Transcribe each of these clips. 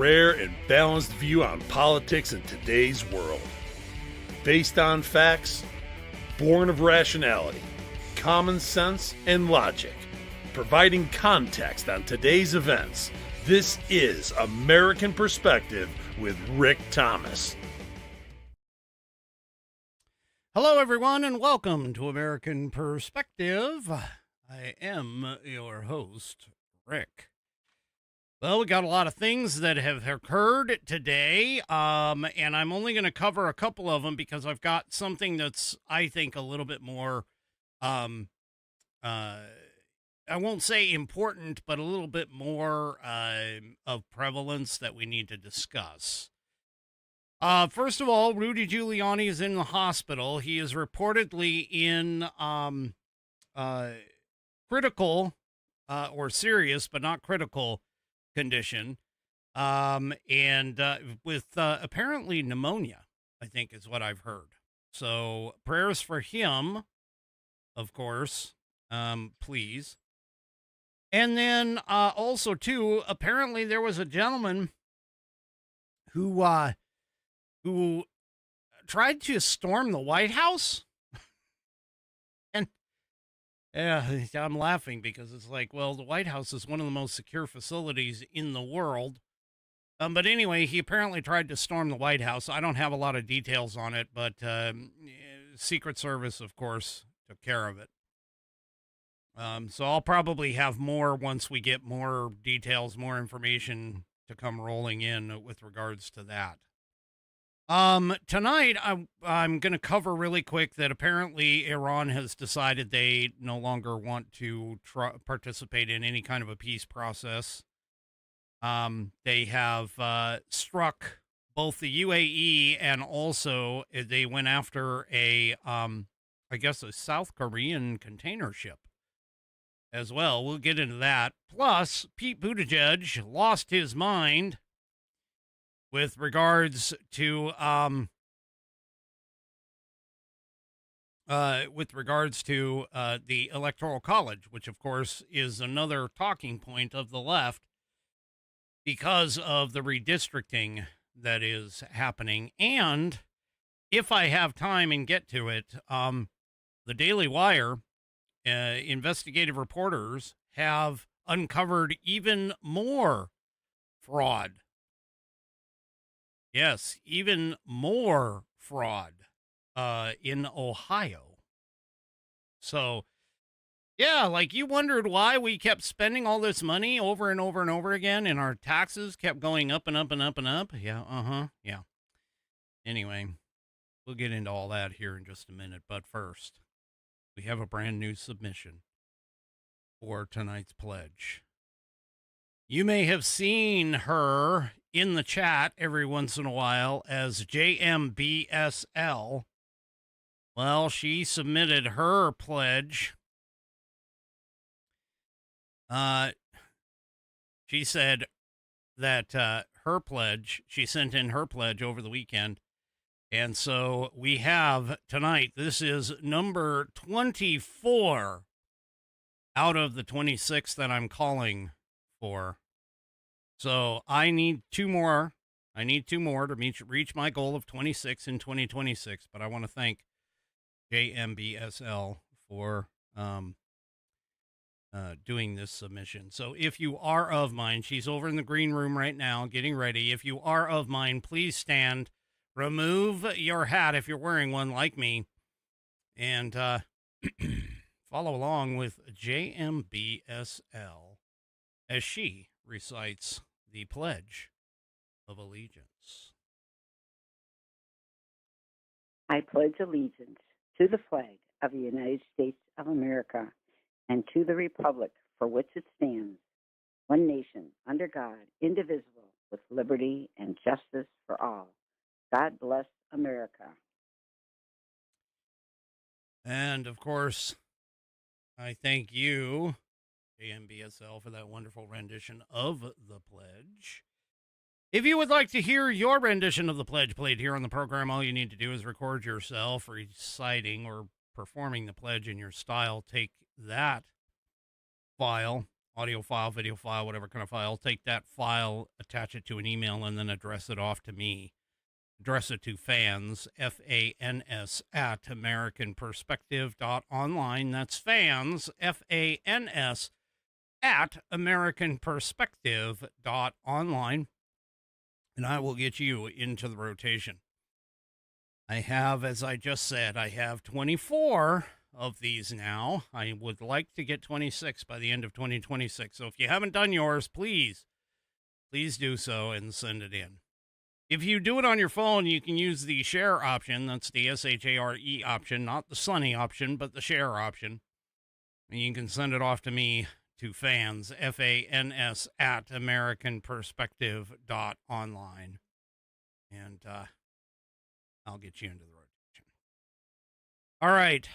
rare and balanced view on politics in today's world. Based on facts, born of rationality, common sense, and logic, providing context on today's events. This is American Perspective with Rick Thomas. Hello, everyone, and welcome to American Perspective. I am your host, Rick. Well, we got a lot of things that have occurred today, and I'm only going to cover a couple of them because I've got something that's, I think, a little bit more, I won't say important, but a little bit more of prevalence that we need to discuss. First of all, Rudy Giuliani is in the hospital. He is reportedly in critical or serious, but not critical condition, and with apparently pneumonia, I think is what I've heard. So prayers for him, of course, please. And then also, too, apparently there was a gentleman who tried to storm the White House. And yeah, I'm laughing because it's like, well, the White House is one of the most secure facilities in the world. But anyway, he apparently tried to storm the White House. I don't have a lot of details on it, but Secret Service, of course, took care of it. So I'll probably have more once we get more details, more information to come rolling in with regards to that. Tonight, I'm going to cover really quick that apparently Iran has decided they no longer want to participate in any kind of a peace process. They have struck both the UAE and also they went after I guess a South Korean container ship as well. We'll get into that. Plus, Pete Buttigieg lost his mind with regards to the Electoral College, which of course is another talking point of the left because of the redistricting that is happening. And if I have time and get to it, the Daily Wire investigative reporters have uncovered even more fraud. Yes, even more fraud in Ohio. So, yeah, like you wondered why we kept spending all this money over and over and over again and our taxes kept going up and up and up and up. Yeah, yeah. Anyway, we'll get into all that here in just a minute. But first, we have a brand new submission for tonight's pledge. You may have seen her in the chat every once in a while as JMBSL. Well, she submitted her pledge. She said that her pledge, she sent in her pledge over the weekend. And so we have tonight, this is number 24 out of the 26 that I'm calling for. So I need two more. I need two more to reach my goal of 26 in 2026. But I want to thank JMBSL for doing this submission. So if you are of mine, she's over in the green room right now getting ready. If you are of mine, please stand. Remove your hat if you're wearing one like me. And follow along with JMBSL as she recites the Pledge of Allegiance. I pledge allegiance to the flag of the United States of America and to the republic for which it stands, one nation, under God, indivisible, with liberty and justice for all. God bless America. And, of course, I thank you, JMBSL, for that wonderful rendition of the pledge. If you would like to hear your rendition of the pledge played here on the program, all you need to do is record yourself reciting or performing the pledge in your style. Take that file audio file, video file, whatever kind of file. Take that file, attach it to an email, and then address it off to me. Address it to fans, F-A-N-S, at AmericanPerspective.online. That's fans, F-A-N-S, at AmericanPerspective.online. And I will get you into the rotation. I have, as I just said, I have 24 of these now. I would like to get 26 by the end of 2026. So if you haven't done yours, please do so and send it in. If you do it on your phone, you can use the share option. That's the S-H-A-R-E option, not the Sunny option, but the share option. And you can send it off to me to fans, F-A-N-S, at AmericanPerspective.online. And I'll get you into the rotation. All right.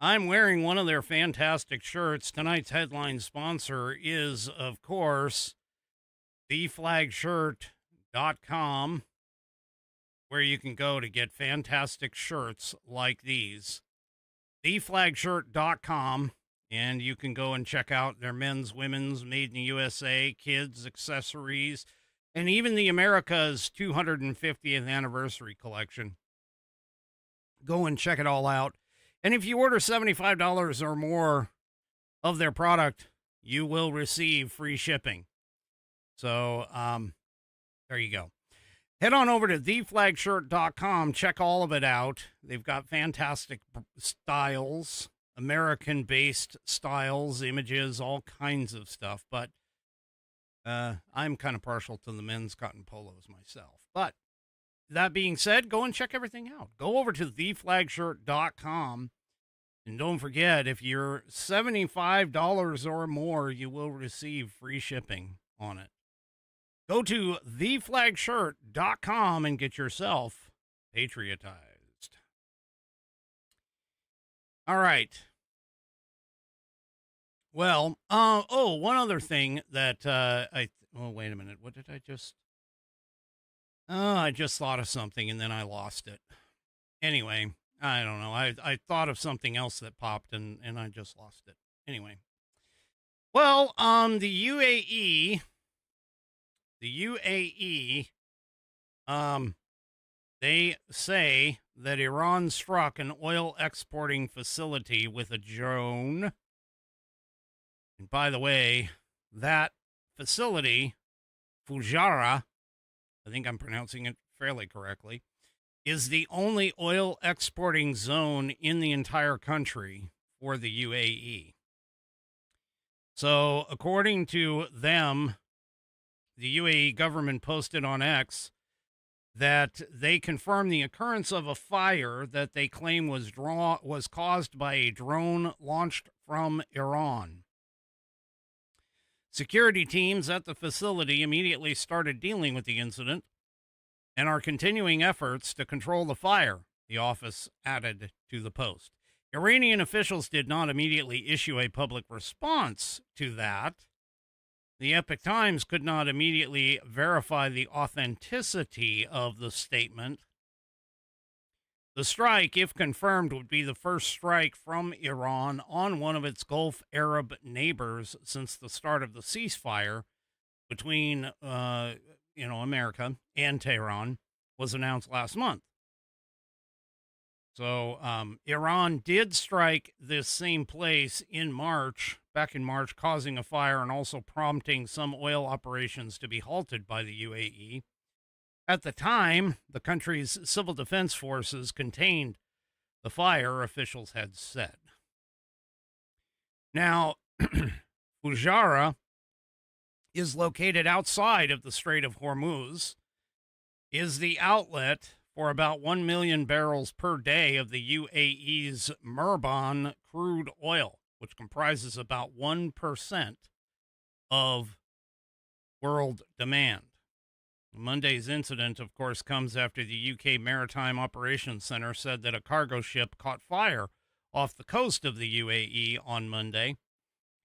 I'm wearing one of their fantastic shirts. Tonight's headline sponsor is, of course, theflagshirt.com, where you can go to get fantastic shirts like these. Theflagshirt.com, and you can go and check out their men's, women's, made in the USA, kids, accessories, and even the America's 250th anniversary collection. Go and check it all out. And if you order $75 or more of their product, you will receive free shipping. So, there you go. Head on over to theflagshirt.com. Check all of it out. They've got fantastic styles, American-based styles, images, all kinds of stuff. But I'm kind of partial to the men's cotton polos myself. But that being said, go and check everything out. Go over to theflagshirt.com. And don't forget, if you're $75 or more, you will receive free shipping on it. Go to theflagshirt.com and get yourself patriotized. All right. Well, one other thing that wait a minute. What did I just... I just thought of something and then I lost it. Anyway, I don't know. I thought of something else that popped and I just lost it. Anyway. Well, the UAE, they say that Iran struck an oil exporting facility with a drone. And by the way, that facility, Fujairah, I think I'm pronouncing it fairly correctly, is the only oil exporting zone in the entire country for the UAE. So, according to them, the UAE government posted on X that they confirmed the occurrence of a fire that they claim was caused by a drone launched from Iran. Security teams at the facility immediately started dealing with the incident and are continuing efforts to control the fire, the office added to the post. Iranian officials did not immediately issue a public response to that. The Epoch Times could not immediately verify the authenticity of the statement. The strike, if confirmed, would be the first strike from Iran on one of its Gulf Arab neighbors since the start of the ceasefire between, America and Tehran was announced last month. So Iran did strike this same place back in March, causing a fire and also prompting some oil operations to be halted by the UAE. At the time, the country's civil defense forces contained the fire, officials had said. Now, Fujairah is located outside of the Strait of Hormuz, is the outlet for about 1 million barrels per day of the UAE's Murban crude oil, which comprises about 1% of world demand. Monday's incident, of course, comes after the UK Maritime Operations Center said that a cargo ship caught fire off the coast of the UAE on Monday.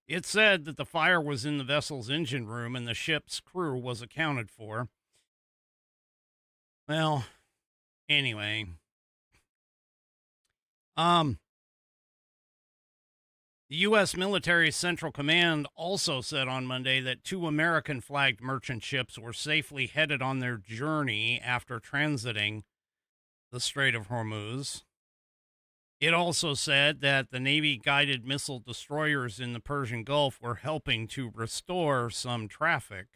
It said that the fire was in the vessel's engine room and the ship's crew was accounted for. Well, anyway, The U.S. military Central Command also said on Monday that 2 American-flagged merchant ships were safely headed on their journey after transiting the Strait of Hormuz. It also said that the Navy-guided missile destroyers in the Persian Gulf were helping to restore some traffic.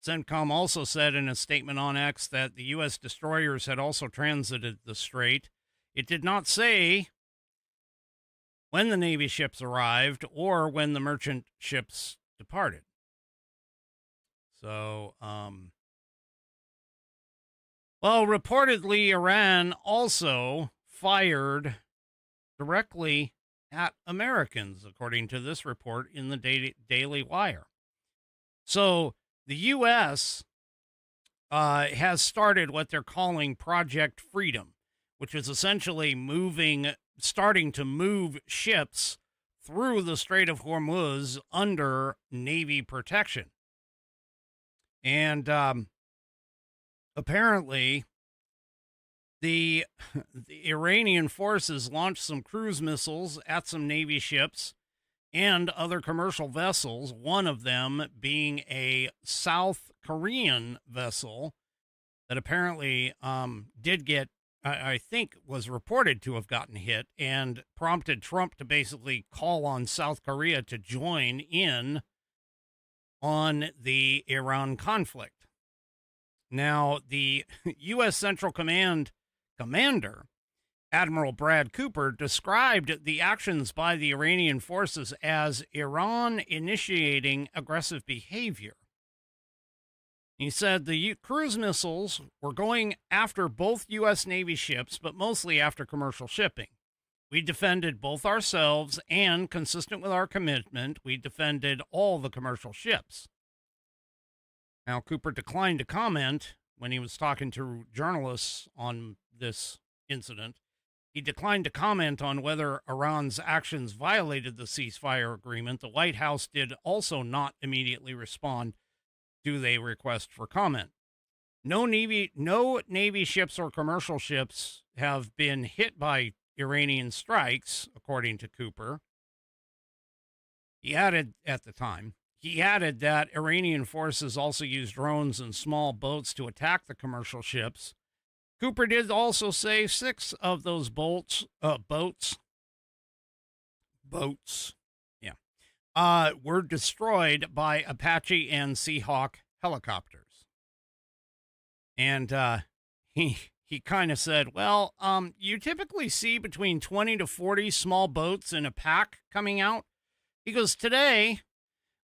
CENTCOM also said in a statement on X that the U.S. destroyers had also transited the strait. It did not say when the Navy ships arrived or when the merchant ships departed. So, well, reportedly, Iran also fired directly at Americans, according to this report in the Daily Wire. So the U.S. Has started what they're calling Project Freedom, which is essentially starting to move ships through the Strait of Hormuz under Navy protection. And apparently, the Iranian forces launched some cruise missiles at some Navy ships and other commercial vessels, one of them being a South Korean vessel that apparently did get, I think, was reported to have gotten hit and prompted Trump to basically call on South Korea to join in on the Iran conflict. Now, the U.S. Central Command commander, Admiral Brad Cooper, described the actions by the Iranian forces as Iran initiating aggressive behavior. He said the cruise missiles were going after both U.S. Navy ships, but mostly after commercial shipping. We defended both ourselves and, consistent with our commitment, we defended all the commercial ships. Now, Cooper declined to comment when he was talking to journalists on this incident. He declined to comment on whether Iran's actions violated the ceasefire agreement. The White House did also not immediately respond to the request for comment. No Navy ships or commercial ships have been hit by Iranian strikes, according to Cooper. He added that Iranian forces also used drones and small boats to attack the commercial ships. Cooper did also say 6 of those boats, were destroyed by Apache and Seahawk helicopters. And he kind of said, well, you typically see between 20 to 40 small boats in a pack coming out. He goes, today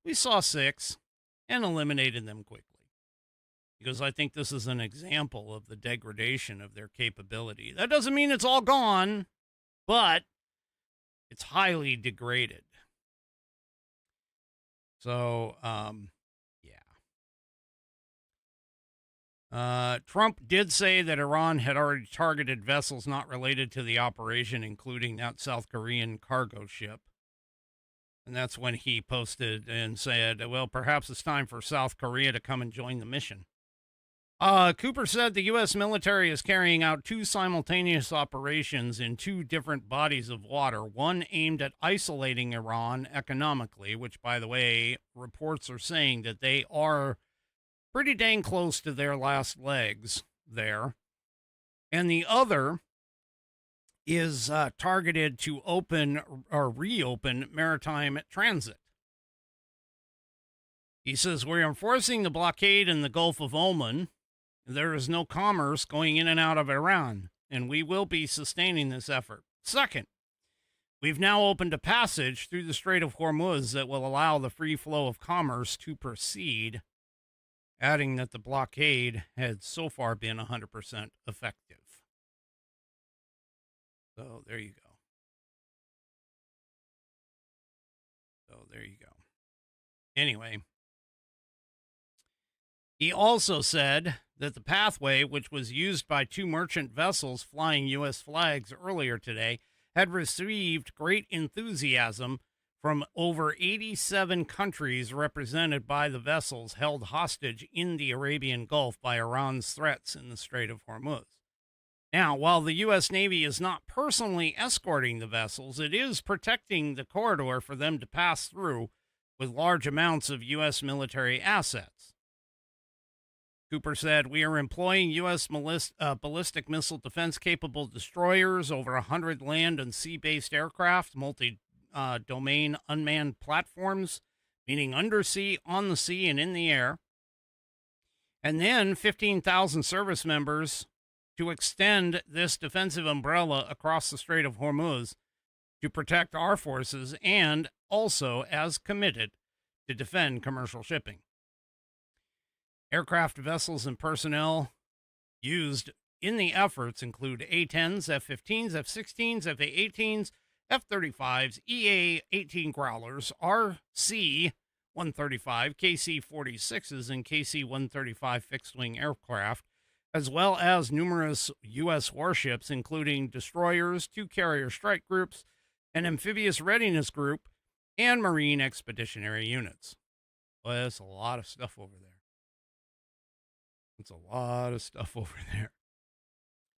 we saw 6 and eliminated them quickly. Because I think this is an example of the degradation of their capability. That doesn't mean it's all gone, but it's highly degraded. So, Trump did say that Iran had already targeted vessels not related to the operation, including that South Korean cargo ship. And that's when he posted and said, well, perhaps it's time for South Korea to come and join the mission. Cooper said the U.S. military is carrying out 2 simultaneous operations in 2 different bodies of water, one aimed at isolating Iran economically, which, by the way, reports are saying that they are pretty dang close to their last legs there. And the other is targeted to open or reopen maritime transit. He says, we're enforcing the blockade in the Gulf of Oman. There is no commerce going in and out of Iran, and we will be sustaining this effort. Second, we've now opened a passage through the Strait of Hormuz that will allow the free flow of commerce to proceed, adding that the blockade had so far been 100% effective. So there you go. Anyway, he also said that the pathway, which was used by 2 merchant vessels flying U.S. flags earlier today, had received great enthusiasm from over 87 countries represented by the vessels held hostage in the Arabian Gulf by Iran's threats in the Strait of Hormuz. Now, while the U.S. Navy is not personally escorting the vessels, it is protecting the corridor for them to pass through with large amounts of U.S. military assets. Cooper said, "We are employing U.S. ballistic missile defense-capable destroyers, over 100 land and sea-based aircraft, multi-domain unmanned platforms, meaning undersea, on the sea, and in the air, and then 15,000 service members to extend this defensive umbrella across the Strait of Hormuz to protect our forces, and also as committed to defend commercial shipping. Aircraft, vessels, and personnel used in the efforts include A-10s, F-15s, F-16s, F-A-18s, F-35s, EA-18 Growlers, RC-135, KC-46s, and KC-135 fixed-wing aircraft, as well as numerous U.S. warships, including destroyers, 2 carrier strike groups, an amphibious readiness group, and marine expeditionary units." Well, that's a lot of stuff over there. It's a lot of stuff over there.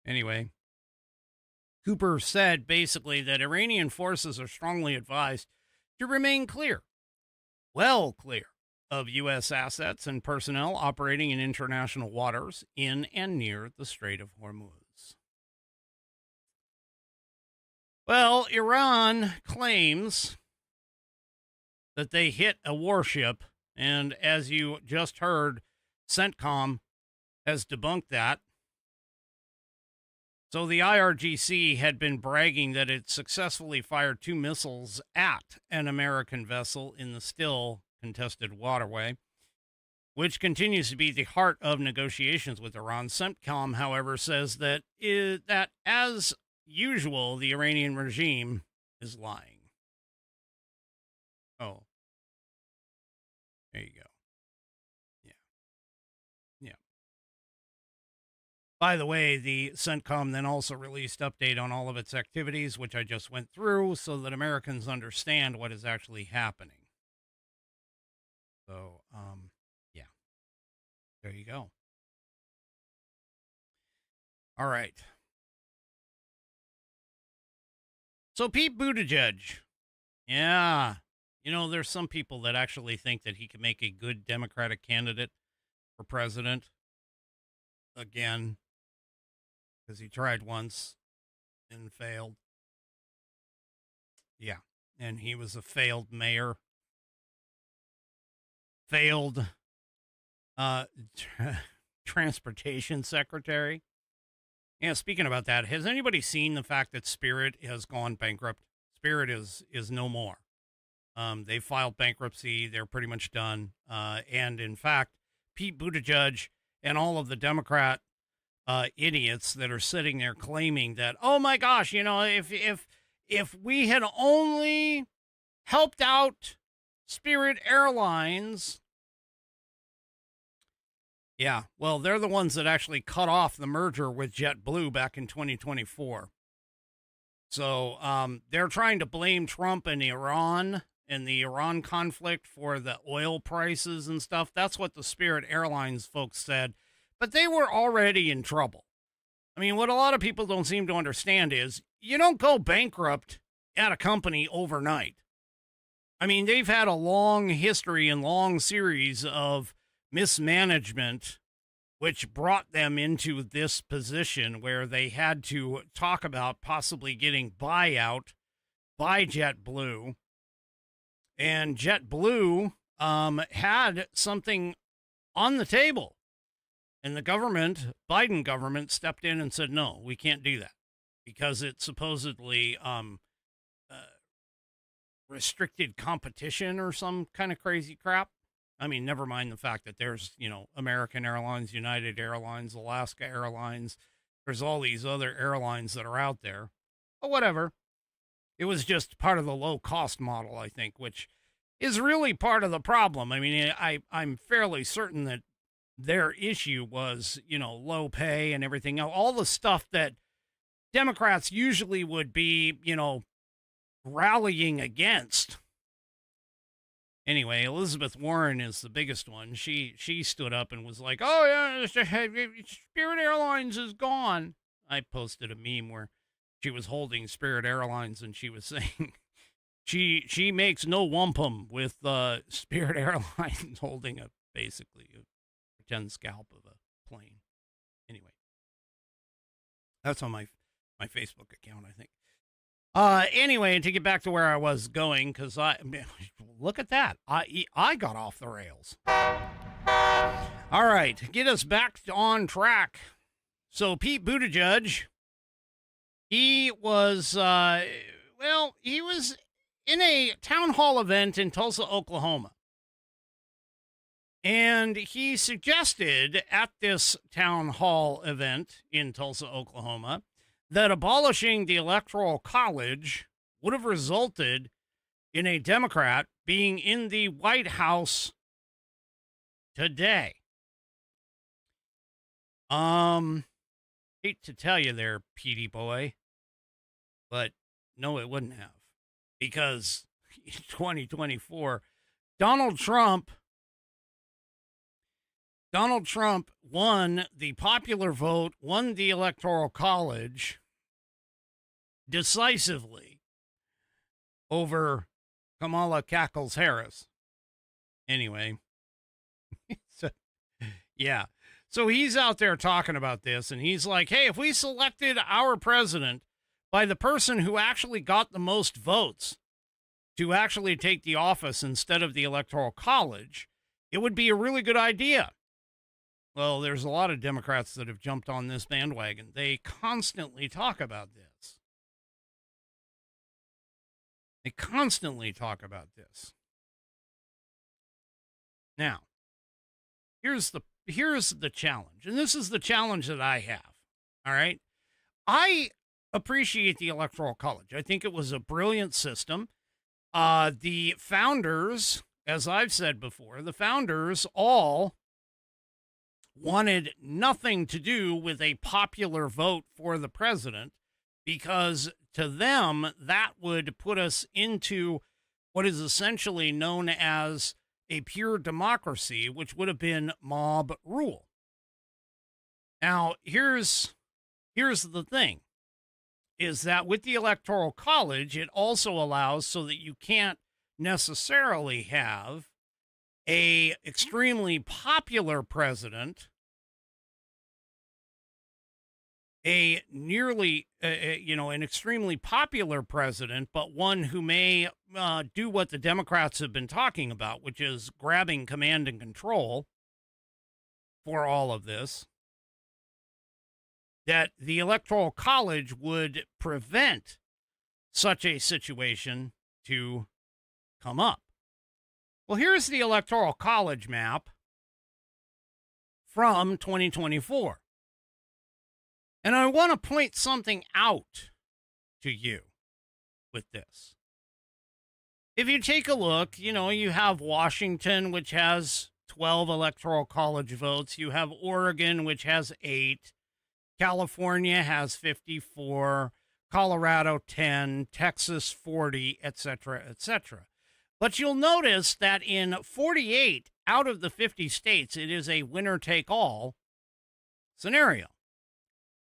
Anyway, Cooper said basically that Iranian forces are strongly advised to remain clear, well clear, of U.S. assets and personnel operating in international waters in and near the Strait of Hormuz. Well, Iran claims that they hit a warship, and as you just heard, CENTCOM has debunked that. So the IRGC had been bragging that it successfully fired 2 missiles at an American vessel in the still contested waterway, which continues to be the heart of negotiations with Iran. CENTCOM, however, says that as usual, the Iranian regime is lying. Oh, there you go. Yeah. By the way, the CENTCOM then also released update on all of its activities, which I just went through, so that Americans understand what is actually happening. So, yeah, there you go. All right. So Pete Buttigieg, yeah, there's some people that actually think that he can make a good Democratic candidate for president again, because he tried once and failed. Yeah, and he was a failed mayor. Failed transportation secretary. Yeah, speaking about that, has anybody seen the fact that Spirit has gone bankrupt? Spirit is no more. They filed bankruptcy. They're pretty much done. And in fact, Pete Buttigieg and all of the Democrat idiots that are sitting there claiming that, oh my gosh, if we had only helped out Spirit Airlines. Yeah, well, they're the ones that actually cut off the merger with JetBlue back in 2024. So they're trying to blame Trump and Iran and the Iran conflict for the oil prices and stuff. That's what the Spirit Airlines folks said. But they were already in trouble. I mean, what a lot of people don't seem to understand is you don't go bankrupt at a company overnight. I mean, they've had a long history and long series of mismanagement, which brought them into this position where they had to talk about possibly getting buyout by JetBlue. And JetBlue had something on the table. And the government, Biden government, stepped in and said, no, we can't do that because it supposedly restricted competition or some kind of crazy crap. I mean, never mind the fact that there's, American Airlines, United Airlines, Alaska Airlines. There's all these other airlines that are out there. But whatever. It was just part of the low-cost model, I think, which is really part of the problem. I mean, I'm fairly certain that their issue was, low pay and everything else. All the stuff that Democrats usually would be, rallying against. Anyway, Elizabeth Warren is the biggest one. She stood up and was like, oh, yeah, Spirit Airlines is gone. I posted a meme where she was holding Spirit Airlines and she was saying she makes no wampum with Spirit Airlines holding basically a pretend scalp of a plane. Anyway, that's on my Facebook account, I think. Anyway, to get back to where I was going, because look at that. I got off the rails. All right, get us back on track. So Pete Buttigieg, he was, he was in a town hall event in Tulsa, Oklahoma. And he suggested at this town hall event in Tulsa, Oklahoma, that abolishing the Electoral College would have resulted in a Democrat being in the White House today. Hate to tell you there, Petey boy, but no, it wouldn't have. Because in 2024, Donald Trump won the popular vote, won the Electoral College decisively over Kamala Cackles Harris. Anyway, so, yeah. So he's out there talking about this, and he's like, hey, if we selected our president by the person who actually got the most votes to actually take the office instead of the Electoral College, it would be a really good idea. Well, there's a lot of Democrats that have jumped on this bandwagon. They constantly talk about this. Now, here's the challenge, and this is the challenge that I have. All right. I appreciate the Electoral College. I think it was a brilliant system. The founders, as I've said before, the founders all wanted nothing to do with a popular vote for the president, because to them, that would put us into what is essentially known as a pure democracy, which would have been mob rule. Now, here's the thing, is that with the Electoral College, it also allows so that you can't necessarily have a extremely popular president, an extremely popular president, but one who may do what the Democrats have been talking about, which is grabbing command and control for all of this, that the Electoral College would prevent such a situation to come up. Well, here's the Electoral College map from 2024. And I want to point something out to you with this. If you take a look, you have Washington, which has 12 Electoral College votes. You have Oregon, which has 8. California has 54. Colorado 10. Texas 40, etc., etc. But you'll notice that in 48 out of the 50 states, it is a winner-take-all scenario.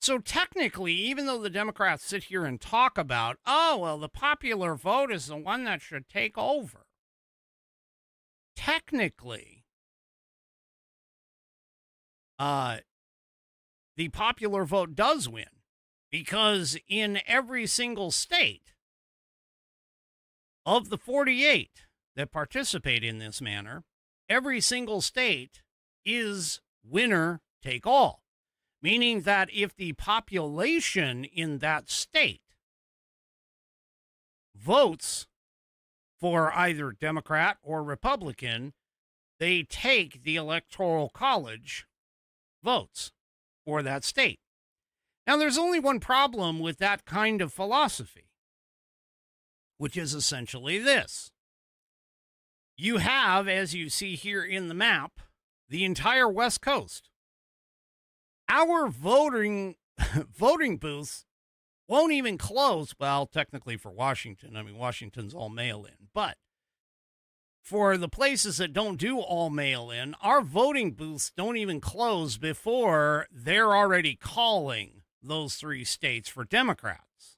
So technically, even though the Democrats sit here and talk about, the popular vote is the one that should take over, technically, the popular vote does win, because in every single state of the 48 that participate in this manner, every single state is winner take all. Meaning that if the population in that state votes for either Democrat or Republican, they take the Electoral College votes for that state. Now, there's only one problem with that kind of philosophy, which is essentially this. You have, as you see here in the map, the entire West Coast. Our voting booths won't even close. Well, technically for Washington. I mean, Washington's all mail-in. But for the places that don't do all mail-in, our voting booths don't even close before they're already calling those 3 states for Democrats.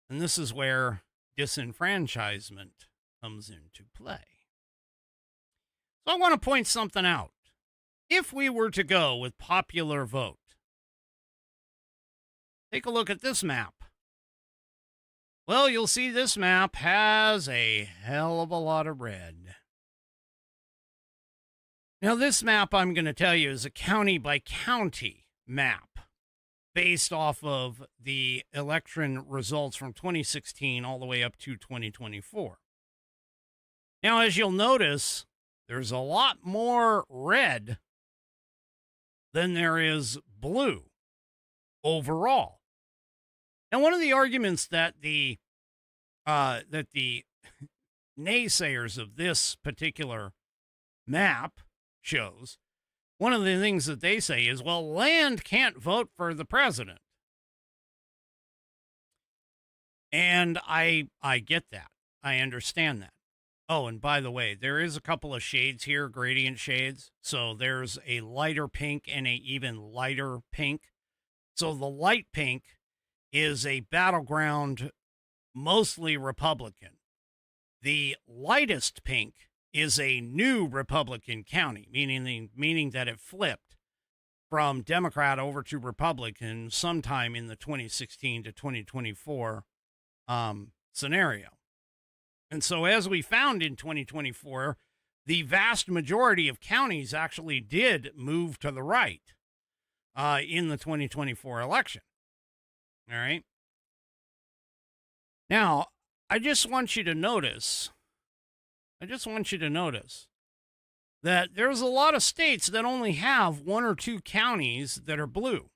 And this is where disenfranchisement comes into play. So I want to point something out. If we were to go with popular vote, take a look at this map. Well, you'll see this map has a hell of a lot of red. Now, this map I'm going to tell you is a county by county map based off of the election results from 2016 all the way up to 2024. Now, as you'll notice, there's a lot more red than there is blue overall. And one of the arguments that the naysayers of this particular map shows, one of the things that they say is, well, land can't vote for the president. And I get that. I understand that. Oh, and by the way, there is a couple of shades here, gradient shades. So there's a lighter pink and a even lighter pink. So the light pink is a battleground, mostly Republican. The lightest pink is a new Republican county, meaning that it flipped from Democrat over to Republican sometime in the 2016 to 2024 scenario. And so as we found in 2024, the vast majority of counties actually did move to the right in the 2024 election. All right. Now, I just want you to notice that there's a lot of states that only have 1 or 2 counties that are blue.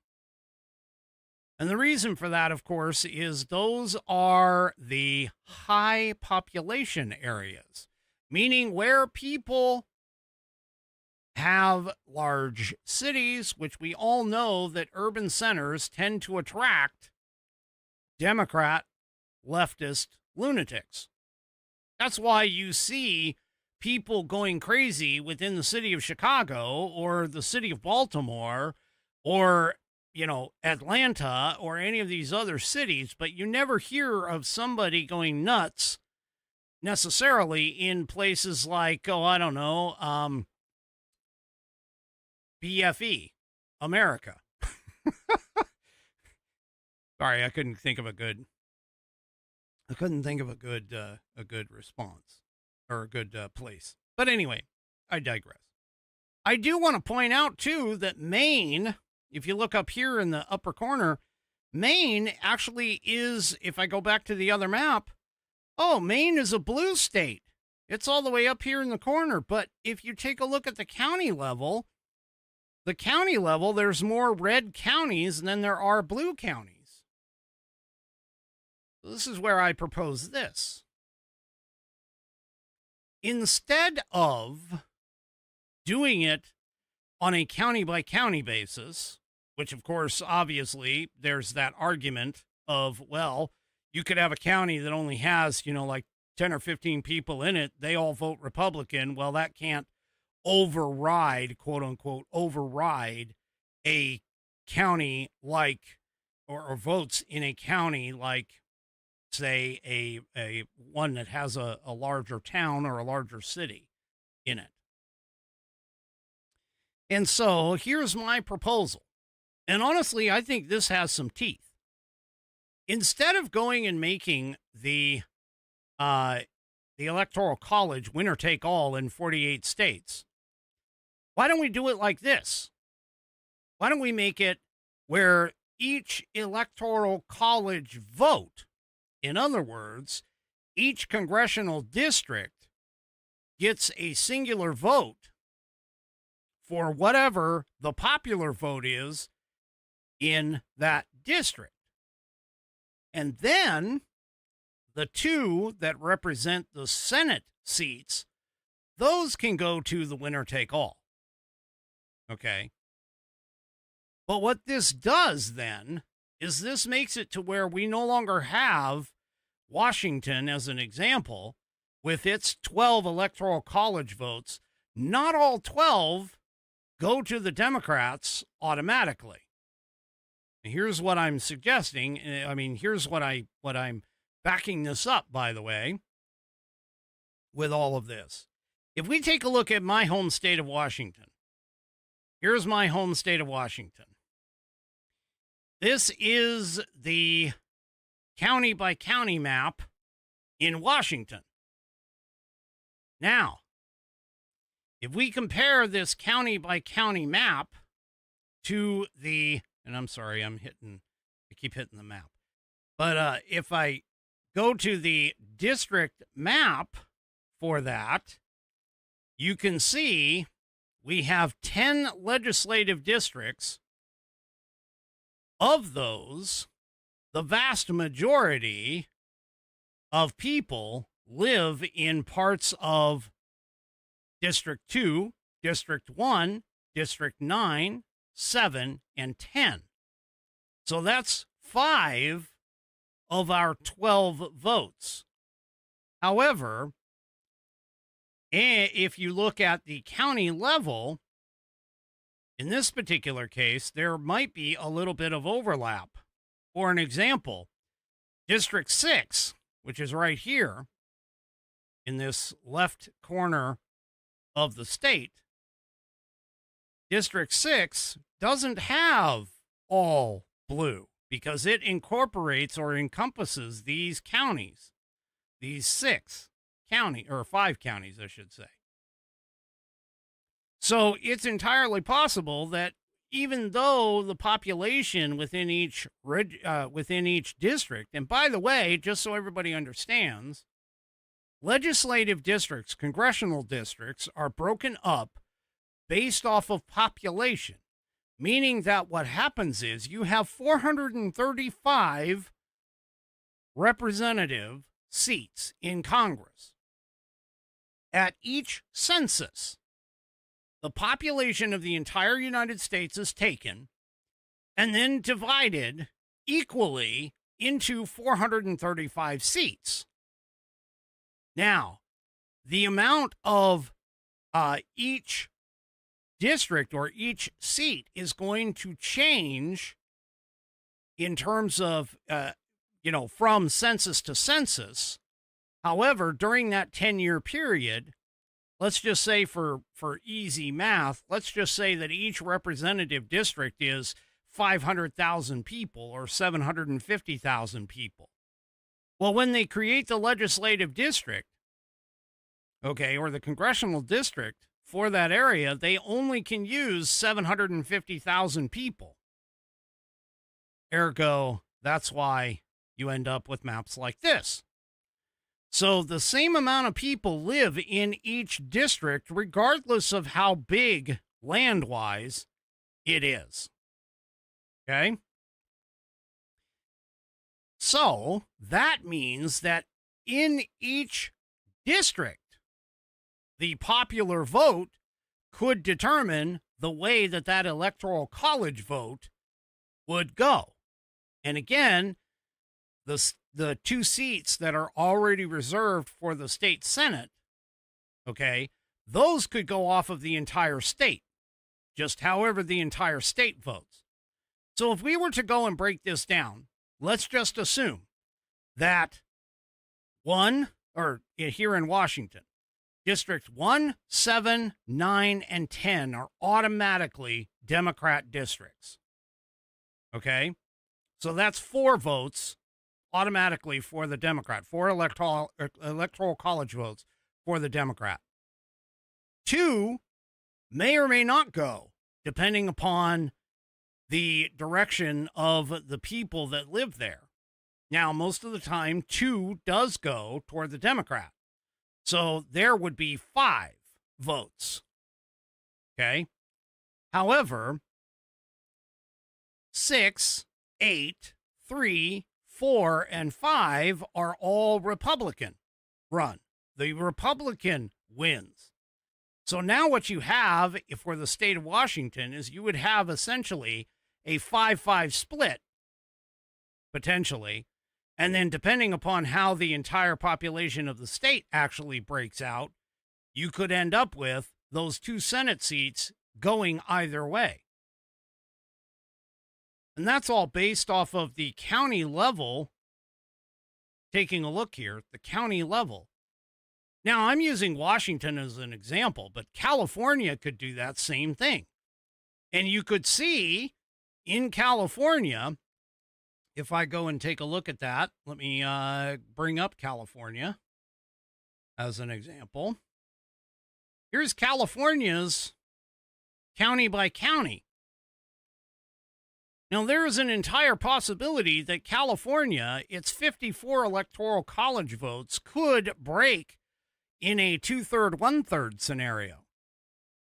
And the reason for that, of course, is those are the high population areas, meaning where people have large cities, which we all know that urban centers tend to attract Democrat leftist lunatics. That's why you see people going crazy within the city of Chicago or the city of Baltimore or, Atlanta or any of these other cities, but you never hear of somebody going nuts necessarily in places like, BFE, America. Sorry, I couldn't think of a good response or a good place. But anyway, I digress. I do want to point out too that Maine, if you look up here in the upper corner, Maine actually is, if I go back to the other map, Maine is a blue state. It's all the way up here in the corner. But if you take a look at the county level, there's more red counties than there are blue counties. This is where I propose this. Instead of doing it on a county by county basis, which of course, obviously, there's that argument of, well, you could have a county that only has, like 10 or 15 people in it. They all vote Republican. Well, that can't override, quote unquote, a county like, or votes in a county like, say, a one that has a larger town or a larger city in it. And so here's my proposal. And honestly, I think this has some teeth. Instead of going and making the Electoral College winner take all in 48 states, why don't we do it like this? Why don't we make it where each Electoral College vote, in other words, each congressional district gets a singular vote for whatever the popular vote is in that district. And then the 2 that represent the Senate seats, those can go to the winner take all. Okay. But what this does then is this makes it to where we no longer have Washington, as an example, with its 12 Electoral College votes. Not all 12 go to the Democrats automatically. And here's what I'm suggesting. I mean, here's what I'm backing this up, by the way, with all of this. If we take a look at my home state of Washington, here's my home state of Washington. This is the county by county map in Washington. Now, if we compare this county by county map to and I'm sorry, I keep hitting the map. But if I go to the district map for that, you can see we have 10 legislative districts. Of those, the vast majority of people live in parts of District 2, District 1, District 9, 7, and 10. So that's 5 of our 12 votes. However, if you look at the county level, in this particular case, there might be a little bit of overlap. For an example, District 6, which is right here in this left corner of the state, District 6 doesn't have all blue because it incorporates or encompasses these counties, these 5 counties, I should say. So it's entirely possible that even though the population within each district, and by the way, just so everybody understands, legislative districts, congressional districts are broken up based off of population, meaning that what happens is you have 435 representative seats in Congress. At each census, the population of the entire United States is taken and then divided equally into 435 seats. Now, the amount of each district or each seat is going to change in terms of, from census to census. However, during that 10-year period, let's just say for easy math, let's just say that each representative district is 500,000 people or 750,000 people. Well, when they create the legislative district, or the congressional district for that area, they only can use 750,000 people. Ergo, that's why you end up with maps like this. So the same amount of people live in each district, regardless of how big land-wise it is. Okay? So that means that in each district, the popular vote could determine the way that electoral college vote would go. And again, the 2 seats that are already reserved for the state Senate, those could go off of the entire state, just however the entire state votes. So if we were to go and break this down, let's just assume that here in Washington, District 1, 7, 9, and 10 are automatically Democrat districts. Okay? So that's 4 votes automatically for the Democrat, 4 electoral college votes for the Democrat. 2 may or may not go, depending upon the direction of the people that live there. Now, most of the time, 2 does go toward the Democrat. So there would be 5 votes. Okay? However, 6, 8, 3, 4, and 5 are all Republican run. The Republican wins. So now what you have, if for the state of Washington, is you would have essentially a 5-5 split, potentially. And then depending upon how the entire population of the state actually breaks out, you could end up with those 2 Senate seats going either way. And that's all based off of the county level. Taking a look here, the county level. Now, I'm using Washington as an example, but California could do that same thing. And you could see in California, if I go and take a look at that, let me bring up California as an example. Here's California's county by county. Now, there is an entire possibility that California, its 54 electoral college votes, could break in a 2/3, 1/3 scenario,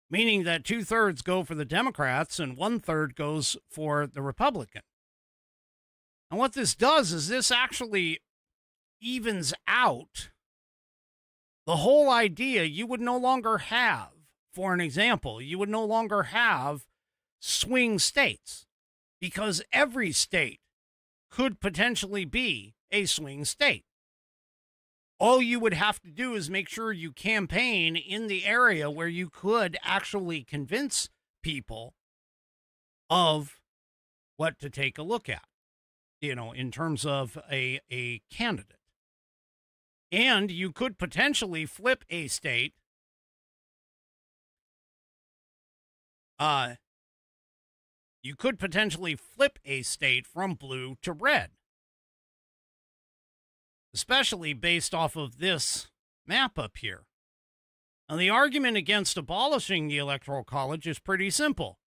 meaning that 2/3 go for the Democrats and 1/3 goes for the Republican. And what this does is this actually evens out the whole idea. You would no longer have, for an example, you would no longer have swing states, because every state could potentially be a swing state. All you would have to do is make sure you campaign in the area where you could actually convince people of what to take a look at, in terms of a candidate. And you could potentially flip a state. You could potentially flip a state from blue to red, especially based off of this map up here. Now, the argument against abolishing the Electoral College is pretty simple.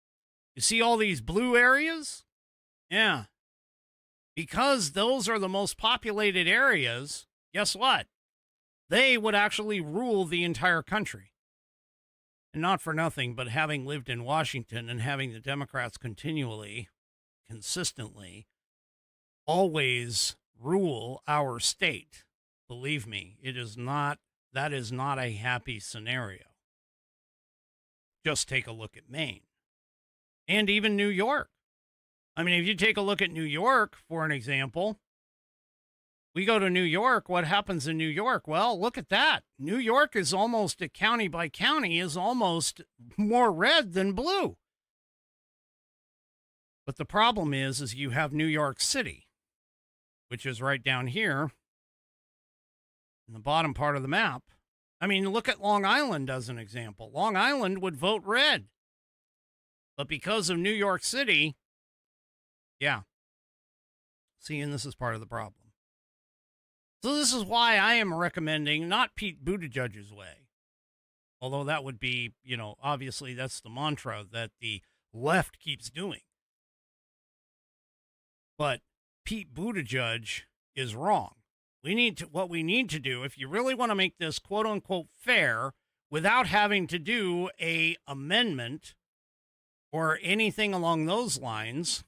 You see all these blue areas? Yeah. Because those are the most populated areas, guess what? They would actually rule the entire country. And not for nothing, but having lived in Washington and having the Democrats consistently, always rule our state, believe me, that is not a happy scenario. Just take a look at Maine and even New York. I mean, if you take a look at New York, for an example, we go to New York. What happens in New York? Well, look at that. New York is almost a county by county is almost more red than blue. But the problem is you have New York City, which is right down here in the bottom part of the map. I mean, look at Long Island as an example. Long Island would vote red. But because of New York City, yeah. See, and this is part of the problem. So this is why I am recommending not Pete Buttigieg's way. Although that would be, obviously that's the mantra that the left keeps doing. But Pete Buttigieg is wrong. What we need to do, if you really want to make this quote unquote fair without having to do a amendment or anything along those lines,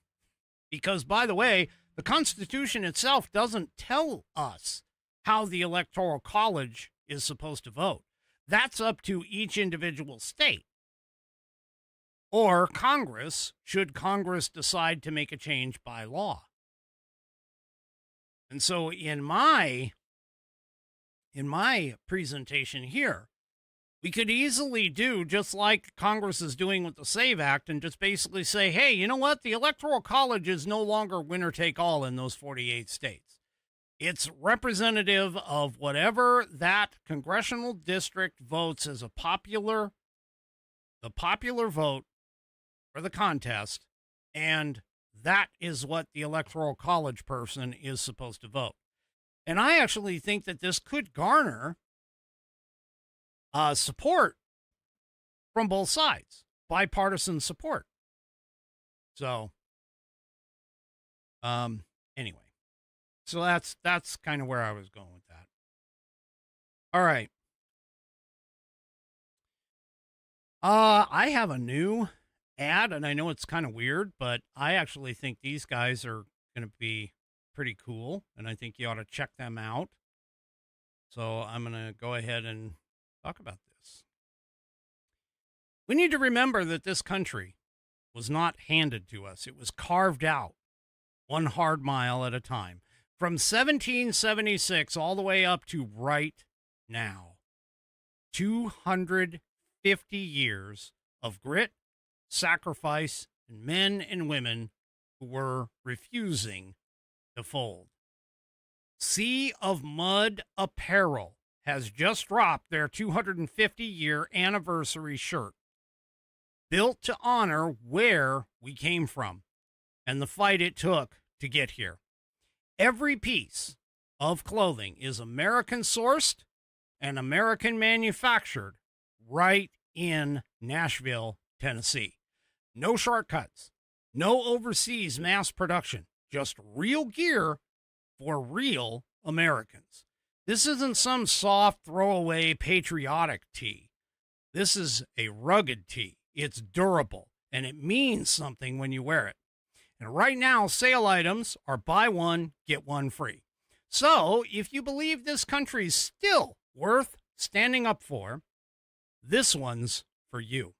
because by the way, the Constitution itself doesn't tell us how the Electoral College is supposed to vote. That's up to each individual state. Or Congress, should Congress decide to make a change by law. And so in my presentation here, we could easily do just like Congress is doing with the SAVE Act and just basically say, hey, you know what? The Electoral College is no longer winner take all in those 48 states. It's representative of whatever that congressional district votes as the popular vote for the contest, and that is what the Electoral College person is supposed to vote. And I actually think that this could garner support from both sides, bipartisan support. So, anyway, so that's kind of where I was going with that. All right. I have a new ad, and I know it's kind of weird, but I actually think these guys are going to be pretty cool, and I think you ought to check them out. So I'm going to go ahead and talk about this. We need to remember that this country was not handed to us. It was carved out one hard mile at a time. From 1776 all the way up to right now. 250 years of grit, sacrifice, and men and women who were refusing to fold. Sea of Mud Apparel has just dropped their 250-year anniversary shirt, built to honor where we came from and the fight it took to get here. Every piece of clothing is American sourced and American manufactured right in Nashville, Tennessee. No shortcuts, no overseas mass production, just real gear for real Americans. This isn't some soft throwaway patriotic tee. This is a rugged tee. It's durable, and it means something when you wear it. And right now, sale items are buy one, get one free. So if you believe this country's still worth standing up for, this one's for you.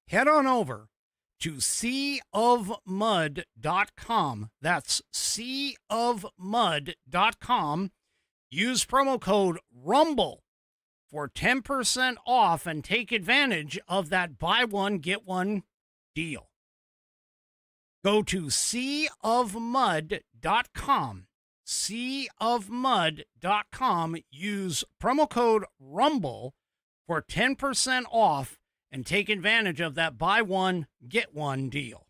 Head on over to seaofmud.com. That's seaofmud.com. Use promo code RUMBLE for 10% off and take advantage of that buy one, get one deal. Go to seaofmud.com. Seaofmud.com. Use promo code RUMBLE for 10% off and take advantage of that buy one, get one deal.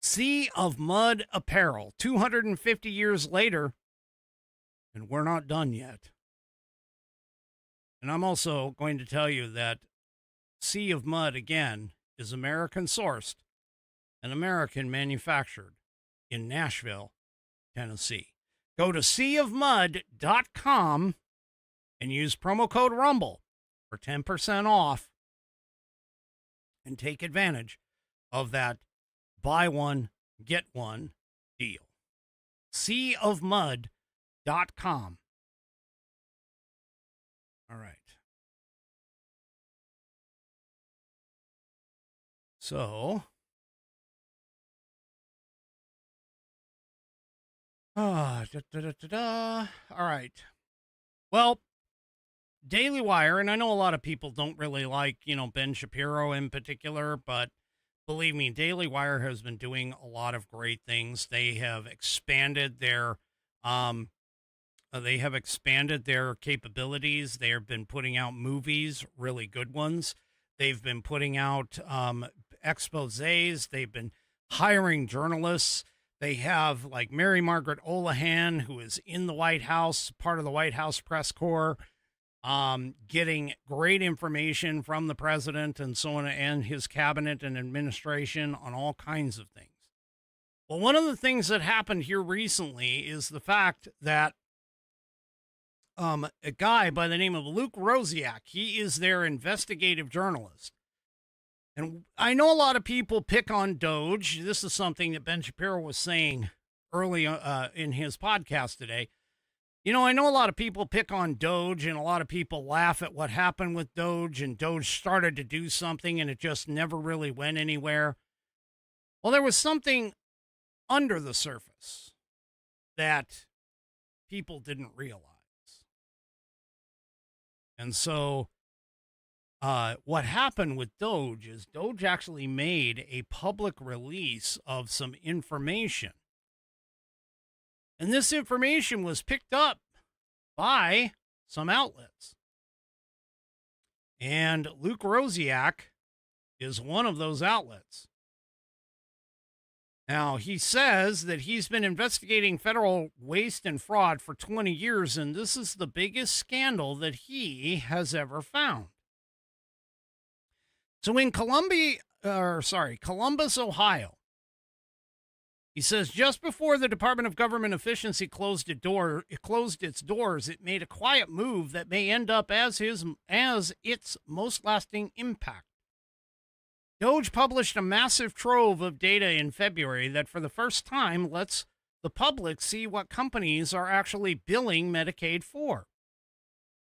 Sea of Mud Apparel, 250 years later, and we're not done yet. And I'm also going to tell you that Sea of Mud, again, is American sourced and American manufactured in Nashville, Tennessee. Go to seaofmud.com and use promo code RUMBLE for 10% off and take advantage of that buy one, get one deal. seaofmud.com. All right. So, all right. Well, Daily Wire, and I know a lot of people don't really like, Ben Shapiro in particular, but believe me, Daily Wire has been doing a lot of great things. They have expanded their capabilities. They have been putting out movies, really good ones. They've been putting out exposés. They've been hiring journalists. They have like Mary Margaret Olohan, who is in the White House, part of the White House press corps, getting great information from the president and so on, and his cabinet and administration on all kinds of things. Well, one of the things that happened here recently is the fact that a guy by the name of Luke Rosiak, he is their investigative journalist. And I know a lot of people pick on Doge. This is something that Ben Shapiro was saying early in his podcast today. I know a lot of people pick on Doge, and a lot of people laugh at what happened with Doge, and Doge started to do something and it just never really went anywhere. Well, there was something under the surface that people didn't realize. And so what happened with Doge is Doge actually made a public release of some information. And this information was picked up by some outlets. And Luke Rosiak is one of those outlets. Now, he says that he's been investigating federal waste and fraud for 20 years, and this is the biggest scandal that he has ever found. So in Columbus, Ohio, he says just before the Department of Government Efficiency closed its doors, it made a quiet move that may end up as its most lasting impact. Doge published a massive trove of data in February that for the first time lets the public see what companies are actually billing Medicaid for.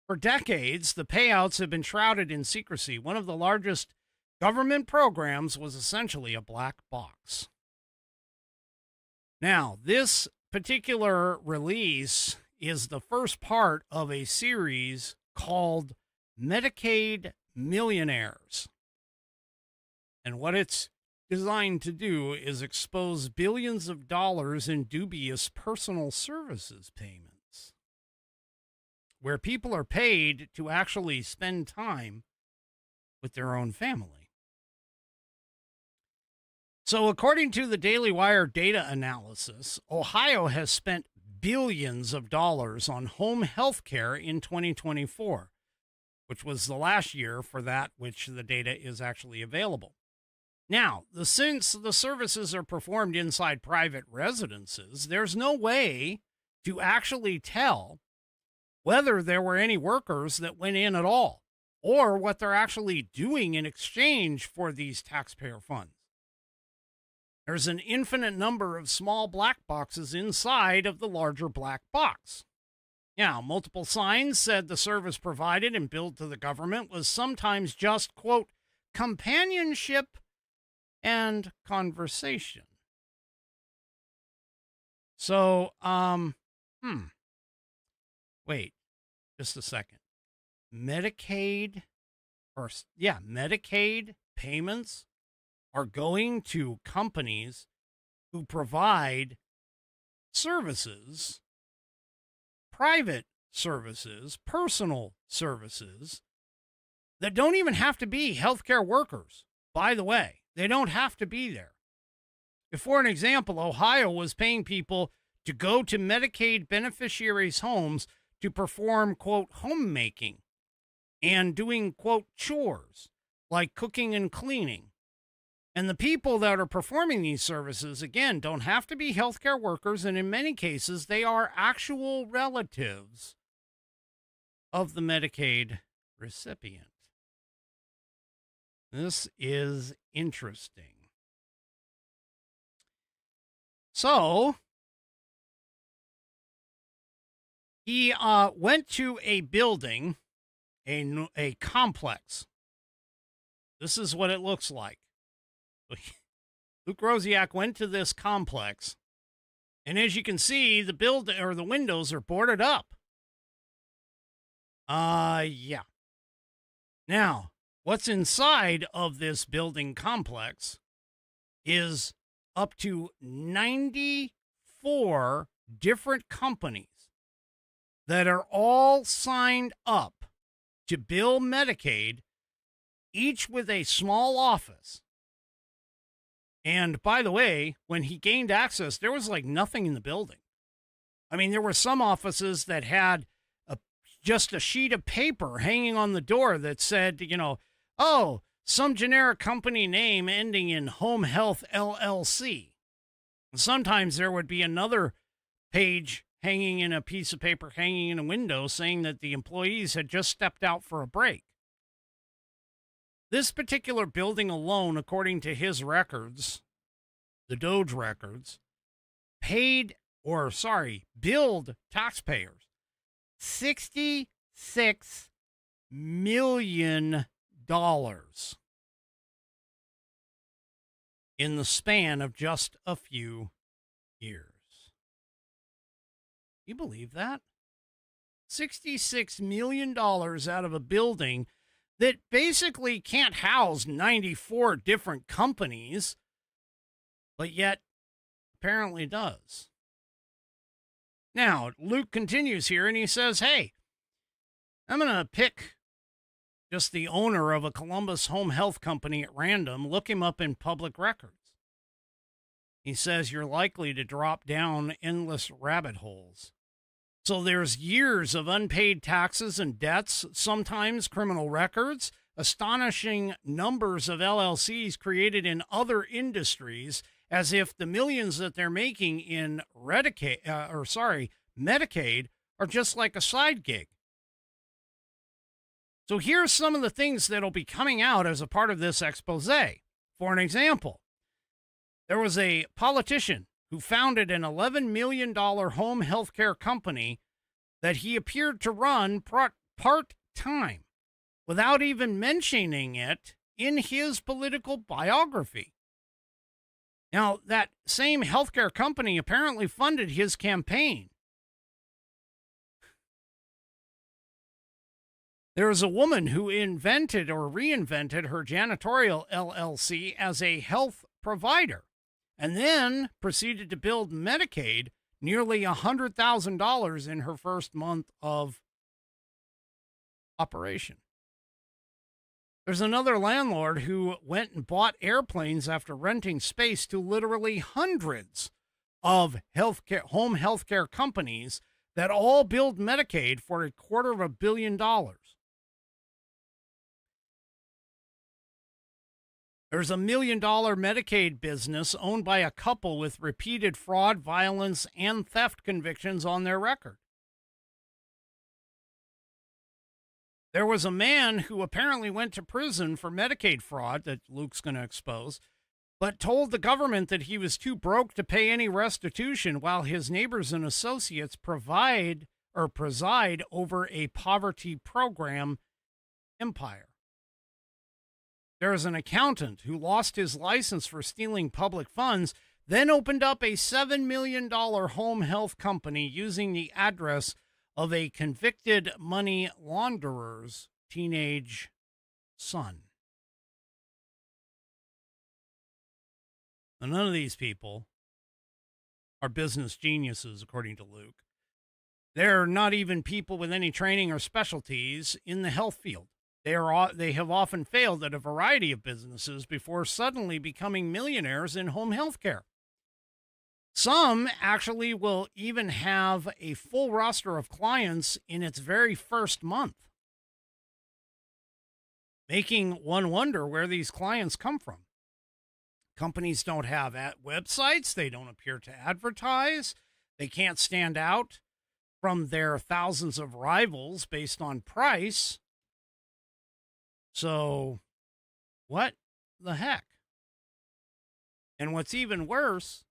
For decades, the payouts have been shrouded in secrecy. One of the largest government programs was essentially a black box. Now, this particular release is the first part of a series called Medicaid Millionaires. And what it's designed to do is expose billions of dollars in dubious personal services payments, where people are paid to actually spend time with their own family. So according to the Daily Wire data analysis, Ohio has spent billions of dollars on home health care in 2024, which was the last year for that which the data is actually available. Now, since the services are performed inside private residences, there's no way to actually tell whether there were any workers that went in at all, or what they're actually doing in exchange for these taxpayer funds. There's an infinite number of small black boxes inside of the larger black box. Now, multiple signs said the service provided and billed to the government was sometimes just, quote, companionship and conversation. So, wait just a second. Medicaid payments are going to companies who provide services, private services, personal services that don't even have to be healthcare workers. By the way, they don't have to be there. If, for an example, Ohio was paying people to go to Medicaid beneficiaries' homes to perform, quote, homemaking and doing, quote, chores like cooking and cleaning. And the people that are performing these services, again, don't have to be healthcare workers, and in many cases, they are actual relatives of the Medicaid recipient. This is interesting. So, he went to a building, a complex. This is what it looks like. Luke Rosiak went to this complex, and as you can see, the windows are boarded up. Yeah. Now, what's inside of this building complex is up to 94 different companies that are all signed up to bill Medicaid, each with a small office. And by the way, when he gained access, there was like nothing in the building. I mean, there were some offices that had just a sheet of paper hanging on the door that said, oh, some generic company name ending in Home Health LLC. And sometimes there would be another page hanging in a piece of paper, hanging in a window, saying that the employees had just stepped out for a break. This particular building alone, according to his records, the Doge records, billed taxpayers $66 million in the span of just a few years. You believe that? $66 million out of a building that basically can't house 94 different companies, but yet apparently does. Now, Luke continues here and he says, hey, I'm going to pick just the owner of a Columbus home health company at random, look him up in public records. He says you're likely to drop down endless rabbit holes. So there's years of unpaid taxes and debts, sometimes criminal records, astonishing numbers of LLCs created in other industries, as if the millions that they're making in Medicaid are just like a side gig. So here's some of the things that'll be coming out as a part of this expose. For an example, there was a politician who founded an $11 million home health care company that he appeared to run part-time without even mentioning it in his political biography. Now, that same healthcare company apparently funded his campaign. There was a woman who invented or reinvented her janitorial LLC as a health provider and then proceeded to build Medicaid nearly $100,000 in her first month of operation. There's another landlord who went and bought airplanes after renting space to literally hundreds of home healthcare companies that all build Medicaid for $250 million. There's a $1 million Medicaid business owned by a couple with repeated fraud, violence, and theft convictions on their record. There was a man who apparently went to prison for Medicaid fraud that Luke's going to expose, but told the government that he was too broke to pay any restitution while his neighbors and associates preside over a poverty program empire. There is an accountant who lost his license for stealing public funds, then opened up a $7 million home health company using the address of a convicted money launderer's teenage son. Now, none of these people are business geniuses, according to Luke. They're not even people with any training or specialties in the health field. They have often failed at a variety of businesses before suddenly becoming millionaires in home health care. Some actually will even have a full roster of clients in its very first month, making one wonder where these clients come from. Companies don't have websites. They don't appear to advertise. They can't stand out from their thousands of rivals based on price. So, what the heck? And what's even worse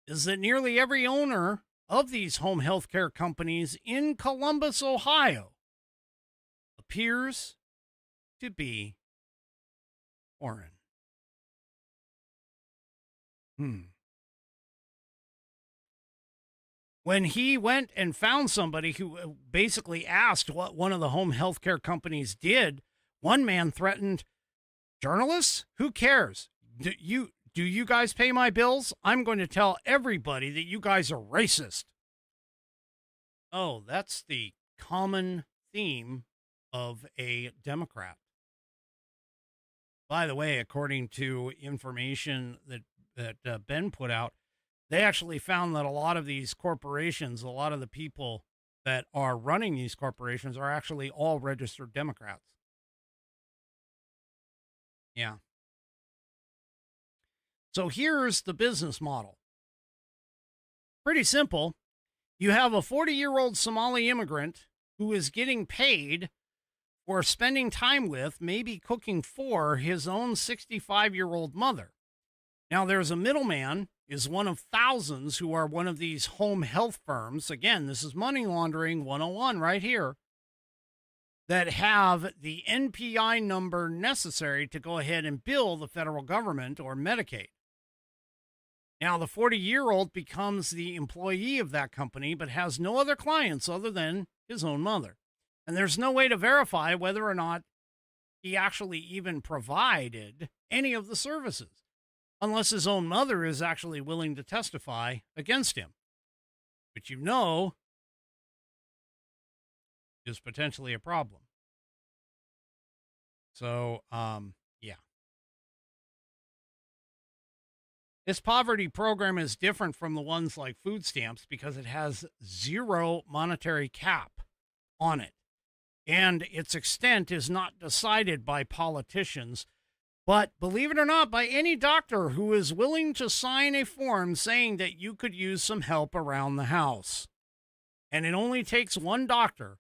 is that nearly every owner of these home health care companies in Columbus, Ohio, appears to be foreign. When he went and found somebody who basically asked what one of the home health care companies did, one man threatened, "Journalists, who cares? Do you guys pay my bills? I'm going to tell everybody that you guys are racist." Oh, that's the common theme of a Democrat. By the way, according to information that Ben put out, they actually found that a lot of these corporations, a lot of the people that are running these corporations are actually all registered Democrats. Yeah. So here's the business model. Pretty simple. You have a 40-year-old Somali immigrant who is getting paid for spending time with, maybe cooking for, his own 65-year-old mother. Now, there's a middleman, is one of thousands who are one of these home health firms. Again, this is money laundering 101 right here, that have the NPI number necessary to go ahead and bill the federal government or Medicaid. Now, the 40-year-old becomes the employee of that company, but has no other clients other than his own mother. And there's no way to verify whether or not he actually even provided any of the services, unless his own mother is actually willing to testify against him, which is potentially a problem. So, yeah. This poverty program is different from the ones like food stamps because it has zero monetary cap on it. And its extent is not decided by politicians, but believe it or not, by any doctor who is willing to sign a form saying that you could use some help around the house. And it only takes one doctor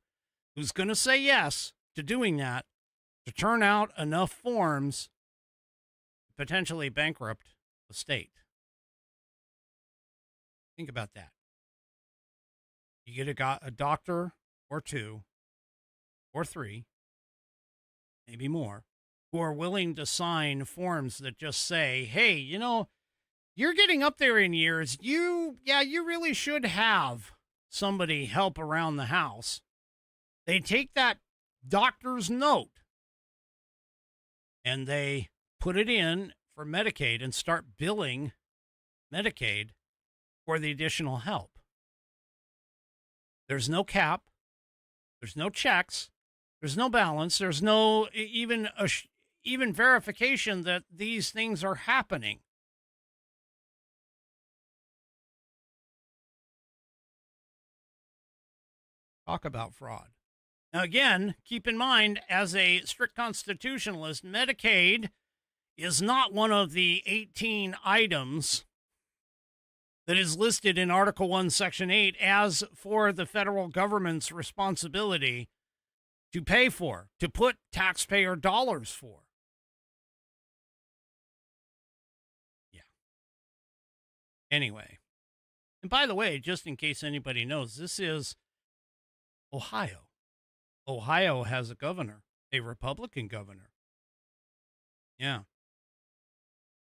who's going to say yes to doing that to turn out enough forms to potentially bankrupt the state. Think about that. You get a doctor or two or three, maybe more, who are willing to sign forms that just say, hey, you're getting up there in years. You really should have somebody help around the house. They take that doctor's note and they put it in for Medicaid and start billing Medicaid for the additional help. There's no cap. There's no checks. There's no balance. There's no even verification that these things are happening. Talk about fraud. Now, again, keep in mind, as a strict constitutionalist, Medicaid is not one of the 18 items that is listed in Article 1, Section 8 as for the federal government's responsibility to pay for, to put taxpayer dollars for. Yeah. Anyway. And by the way, just in case anybody knows, this is Ohio. Ohio has a governor, a Republican governor. Yeah.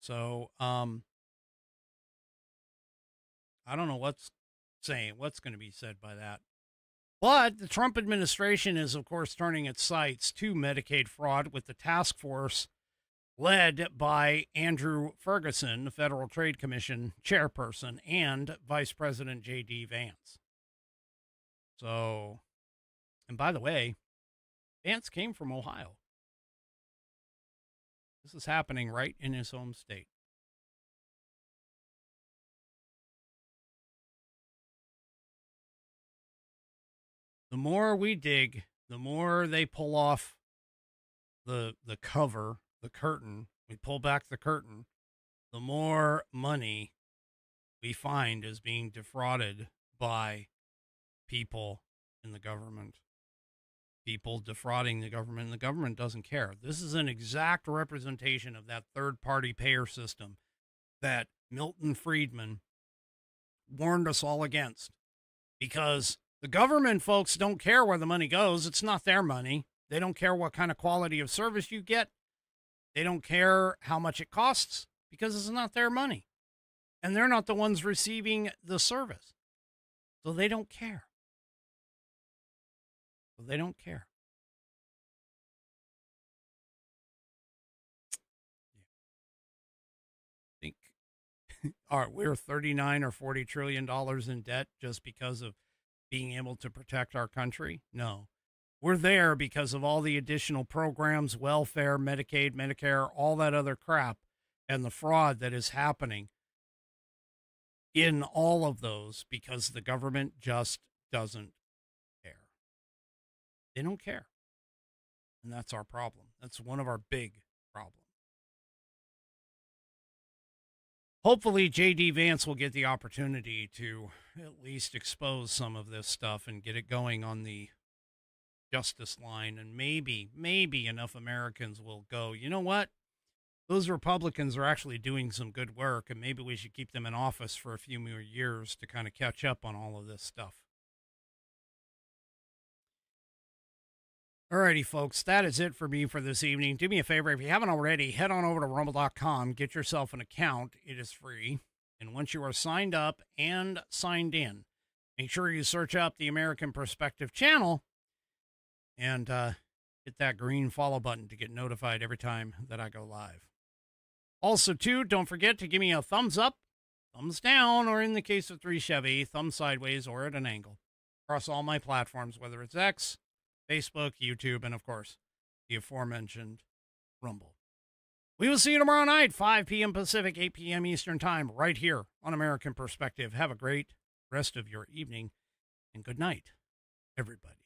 So, I don't know what's going to be said by that. But the Trump administration is, of course, turning its sights to Medicaid fraud with the task force led by Andrew Ferguson, the Federal Trade Commission chairperson, and Vice President J.D. Vance. So, and by the way, Vance came from Ohio. This is happening right in his home state. The more we dig, the more they pull off the cover, the curtain. We pull back the curtain, the more money we find is being defrauded by people in the government. People defrauding the government, and the government doesn't care. This is an exact representation of that third-party payer system that Milton Friedman warned us all against, because the government folks don't care where the money goes. It's not their money. They don't care what kind of quality of service you get. They don't care how much it costs, because it's not their money. And they're not the ones receiving the service. So they don't care. They don't care. I think we're 39 or 40 trillion dollars in debt just because of being able to protect our country? No. We're there because of all the additional programs, welfare, Medicaid, Medicare, all that other crap, and the fraud that is happening in all of those, because the government just doesn't care. They don't care. And that's our problem. That's one of our big problems. Hopefully, J.D. Vance will get the opportunity to at least expose some of this stuff and get it going on the justice line. And maybe enough Americans will go, you know what? Those Republicans are actually doing some good work, and maybe we should keep them in office for a few more years to kind of catch up on all of this stuff. Alrighty, folks, that is it for me for this evening. Do me a favor, if you haven't already, head on over to rumble.com, get yourself an account. It is free. And once you are signed up and signed in, make sure you search up the American Perspective channel and hit that green follow button to get notified every time that I go live. Also, too, don't forget to give me a thumbs up, thumbs down, or in the case of 3 Chevy, thumb sideways or at an angle across all my platforms, whether it's X, Facebook, YouTube, and, of course, the aforementioned Rumble. We will see you tomorrow night, 5 p.m. Pacific, 8 p.m. Eastern Time, right here on American Perspective. Have a great rest of your evening, and good night, everybody.